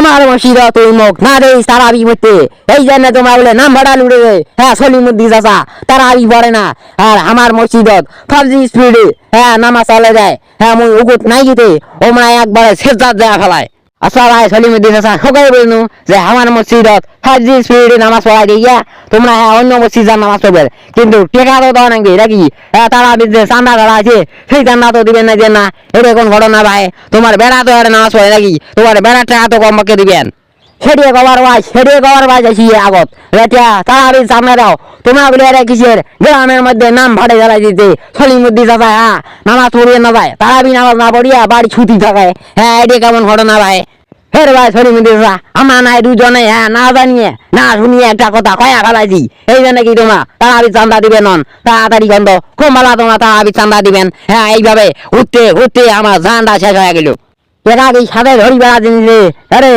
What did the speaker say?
আমার মসজিদে তুই মুখ না দেই তারাবি পড়তে, এই জন্য তোমরা বলে নাম ভাড়া লুড়ে দেয়। হ্যাঁ সলিমুদ্দিন চাচা তারাবি পড়ে না, আর আমার মসজিদত 5G স্পিডে হ্যাঁ নামাজ চলে যায়। হ্যাঁ মুই উগুত নাই গিতে ও মা একবারে শেষদার দেয়া ফেলায়। আচ্ছা ভাই সলিমুদ্দিন চাচা সকালে বলনু যে আমার মসজিদত 5G স্পিডে নামাজ পড়াই দিয়া তোমরা হ্যাঁ অন্য মসজিদে নামাজ পড়বে, কিন্তু টেকা তো দেওয়া নাকি নাকি? হ্যাঁ তারাবি যে চান্দা ধরা আছে সেই চান্দা তো দিবেন না, দেন না, এটা কোন ঘটনা ভাই? তোমার বেড়া তো আর নামাজ পড়ে নাকি? তোমার বেড়ার টাকা তো কম পক্ষে দিবেন। সেটিয়ে কবার বাজ আসি আগত রেটিয়া তারাবি সামনে দাও। তোমরা বলে আরে কিসের গ্রামের মধ্যে নাম ভাড়ে জ্বালাই দিতে সলিমুদ্দিন চাচা হ্যাঁ নামাজ পড়িয়ে না যায়, তারাবি নামাজ না পড়িয়া বাড়ি ছুটি থাকে। হ্যাঁ এটা কেমন ঘটনা ভাই? হের ভাই সলিমুদ্দিন চাচা আমার নাই দুজনে হ্যাঁ না জানিয়ে না শুনিয়ে একটা কথা কয়া ফেলাইছি, এই জন্য কি তোমরা তারাবি চান্দা দিবেন নন তাড়াতাড়ি গন্ধ কমলা তোমরা তারাবি চান্দা দিবেন। হ্যাঁ এইভাবে উঠতে উঠতে আমার জানটা শেষ হয়ে গেল। এর আগে সাথে ধরি বেড়া জিনিস রে। আরে